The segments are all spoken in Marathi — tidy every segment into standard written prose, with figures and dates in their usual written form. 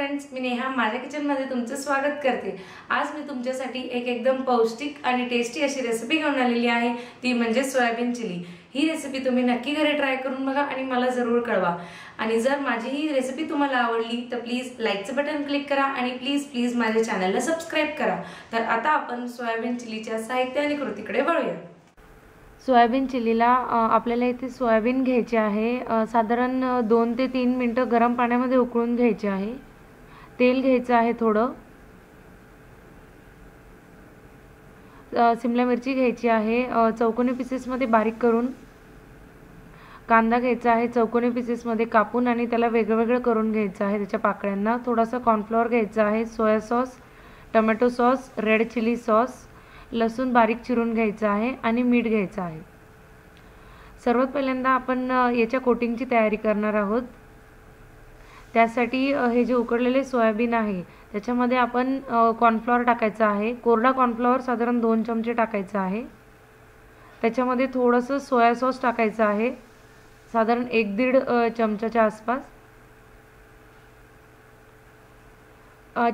फ्रेंड्स, मी नेहा माझ्या किचनमध्ये तुमचं स्वागत करते। आज मी तुमच्यासाठी एक एकदम पौष्टिक आणि टेस्टी अशी रेसिपी घेऊन आलेली आहे, ती म्हणजे सोयाबीन चिली। ही रेसिपी तुम्ही नक्की घरी ट्राय करून बघा आणि मला जरूर कळवा। आणि जर माझी ही रेसिपी तुम्हाला आवडली तर प्लीज लाईकचं बटन क्लिक करा आणि प्लीज माझ्या चॅनलला सबस्क्राइब करा। तर आता आपण सोयाबीन चिलीच्या साहित्य आणि कृतीकडे वळूया। सोयाबीन चिलीला आपल्याला इथे सोयाबीन घ्यायचे आहे, साधारण 2 ते 3 मिनिटं गरम पाण्यामध्ये उकळून घ्यायचे आहे। तेल घ्यायचं आहे थोडं, शिमला मिरची घ्यायची आहे चौकोनी पीसेसमध्ये बारीक करून, कांदा घ्यायचा आहे चौकोनी पीसेसमध्ये कापून आणि त्याला वेगळं करून घ्यायचं आहे त्याच्या पाकळ्यांना। थोडासा कॉर्नफ्लोअर घ्यायचा आहे, soya sauce, tomato sauce, red chilli sauce, लसूण बारीक चिरून घ्यायचा आहे आणि मीठ घ्यायचं आहे। सर्वात पहिल्यांदा आपण याच्या कोटिंगची तयारी करणार आहोत। त्यासाठी हे जे उकडलेले सोयाबीन आहे त्याच्यामध्ये आपण कॉर्नफ्लोअर टाकायचा आहे। कोरडा कॉर्नफ्लोअर साधारण 2 चमचे टाकायचा आहे। त्याच्यामध्ये थोडंसं सोया सॉस टाकायचं आहे, साधारण 1-1.5 चमचाच्या आसपास।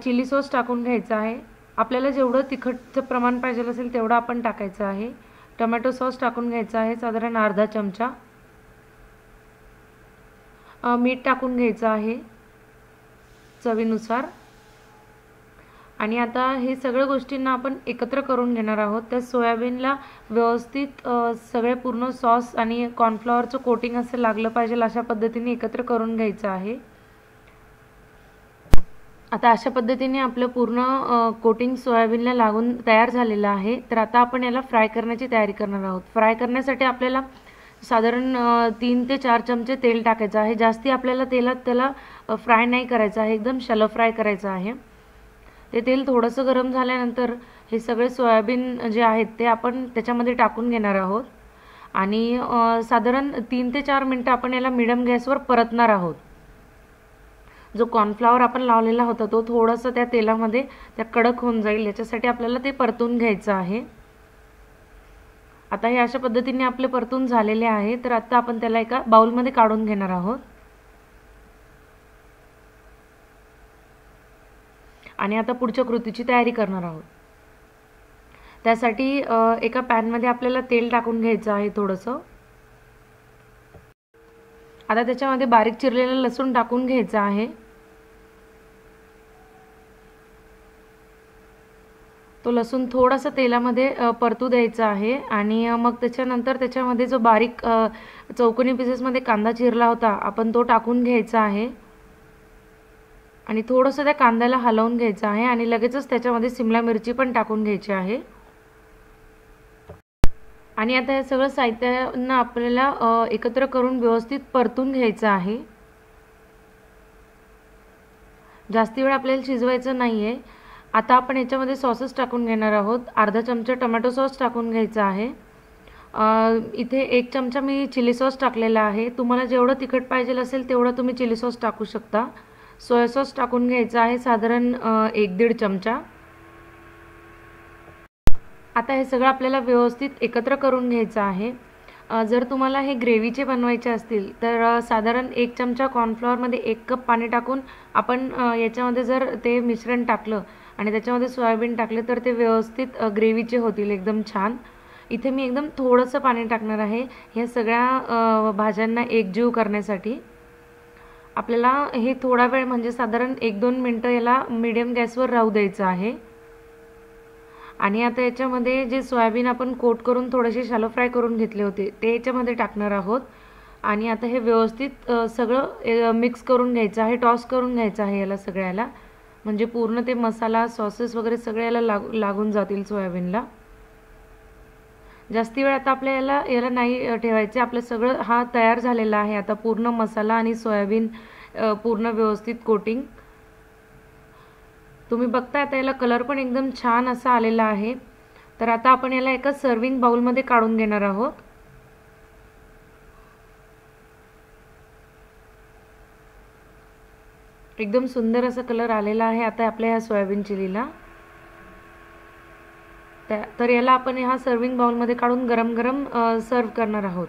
चिली सॉस टाकून घ्यायचा आहे, आपल्याला जेवढं तिखटचं प्रमाण पाहिजे असेल तेवढं आपण टाकायचं आहे। टोमॅटो सॉस टाकून घ्यायचा आहे, साधारण अर्धा चमचा। मीठ टाकून घ्यायचं आहे चवीनुसार। आणि आता हे सगळ्या गोष्टींना आपण एकत्र करून घेणार आहोत। त्या सोयाबीनला व्यवस्थित सगळे पूर्ण सॉस आणि कॉर्नफ्लॉवरचं कोटिंग असं लागलं पाहिजे अशा पद्धतीने एकत्र करून घ्यायचं आहे। आता अशा पद्धतीने आपलं पूर्ण कोटिंग सोयाबीनला लागून तयार झालेलं आहे। तर आता आपण याला फ्राय करण्याची तयारी करणार आहोत। फ्राय करण्यासाठी आपल्याला साधारण 3 ते 4 चमचे तेल टाकायचं आहे। जास्ती आपल्याला तेलात त्याला फ्राय नाही करायचं आहे, एकदम शॅलो फ्राय करायचं आहे। ते तेल थोडंसं गरम झाल्यानंतर हे सगळे सोयाबीन जे आहेत ते आपण त्याच्यामध्ये टाकून घेणार आहोत आणि साधारण 3 ते 4 मिनिटं आपण याला मीडियम गॅसवर परतणार आहोत। जो कॉर्नफ्लॉवर आपण लावलेला होता तो थोडासा त्या तेलामध्ये त्या कडक होऊन जाईल याच्यासाठी आपल्याला ते परतून घ्यायचं आहे। आता हे अशा पद्धतीने आपले परतून झालेले आहे। तर आता आपण त्याला एका बाउलमध्ये काढून घेणार आहोत आणि आता पुढच्या कृतीची तयारी करणार आहोत। त्यासाठी एका पॅनमध्ये आपल्याला तेल टाकून घ्यायचं आहे थोडंसं। आता त्याच्यामध्ये बारीक चिरलेलं लसूण टाकून घ्यायचं आहे। तो लसूण थोडासा तेलामध्ये परतू द्यायचा आहे आणि मग त्याच्यानंतर त्याच्यामध्ये जो बारीक चौकोनी पीसेसमध्ये कांदा चिरला होता आपण तो टाकून घ्यायचा आहे आणि थोडंसं त्या कांद्याला हलवून घ्यायचं आहे आणि लगेचच त्याच्यामध्ये शिमला मिरची पण टाकून घ्यायची आहे। आणि आता हे सगळं साहित्यांना आपल्याला एकत्र करून व्यवस्थित परतून घ्यायचं आहे। जास्ती वेळ आपल्याला शिजवायचं नाही आहे। आता आपण याच्यामध्ये सॉसेस टाकून घेणार आहोत। अर्धा चमचा टोमॅटो सॉस टाकून घ्यायचा आहे। इथे 1 चमचा मी चिली सॉस टाकलेला आहे, तुम्हाला जेवढं तिखट पाहिजे असेल तेवढं तुम्ही चिली सॉस टाकू शकता। सोया सॉस टाकून घ्यायचा आहे, साधारण 1-1.5 चमचा। आता हे सगळं आपल्याला व्यवस्थित एकत्र करून घ्यायचं आहे। जर तुम्हाला हे ग्रेव्हीचे बनवायचे असतील तर साधारण 1 चमचा कॉर्नफ्लॉवरमध्ये 1 कप पाणी टाकून आपण याच्यामध्ये जर ते मिश्रण टाकलं आणि त्याच्यामध्ये सोयाबीन टाकले तर ते व्यवस्थित ग्रेव्हीचे होतील एकदम छान। इथे मी एकदम थोडंसं पाणी टाकणार आहे ह्या सगळ्या भाज्यांना एकजीव करण्यासाठी। आपल्याला हे थोडा वेळ म्हणजे साधारण 1-2 मिनिटं याला मीडियम गॅसवर राहू द्यायचं आहे। आणि आता याच्यामध्ये जे सोयाबीन आपण कोट करून थोडेसे शॅलो फ्राय करून घेतले होते ते याच्यामध्ये टाकणार आहोत आणि आता हे व्यवस्थित सगळं मिक्स करून घ्यायचं आहे, टॉस करून घ्यायचं आहे याला सगळ्याला, म्हणजे पूर्ण ते मसाला सॉसेस वगैरे सगळ्याला लागून जातील सोयाबीनला। जास्ती वेळ आता आपल्याला याला नाही ठेवायचे, आपलं सगळं हा तयार झालेला आहे आता पूर्ण मसाला आणि सोयाबीन पूर्ण व्यवस्थित कोटिंग। तुम्ही बघताय आता याला कलर पण एकदम छान असा आलेला आहे। तर आता आपण याला एका सर्विंग बाउलमध्ये काढून घेणार आहोत। एकदम सुंदर असा कलर आलेला आहे आता आपल्या ह्या सोयाबीन चिलीला। तर याला आपण ह्या सर्विंग बाउलमध्ये काढून गरम गरम सर्व करणार आहोत।